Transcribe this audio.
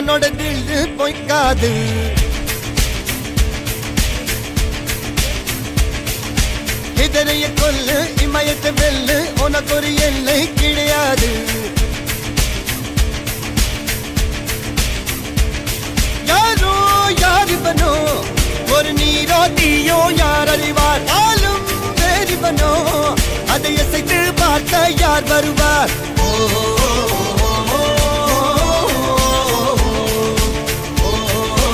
உன்னோட தில்லு பொய்க்காது. இதனைய கொல்லு இமயத்தை வெல்லு உனக்கு ஒரு எல்லை கிடையாது. யாரோ யாரிவனோ ஒரு நீரோ தீயோ யார் அறிவார். ஆளும் வேறிவனோ அதை அசைத்து பார்க்க யார் வருவார். ஓ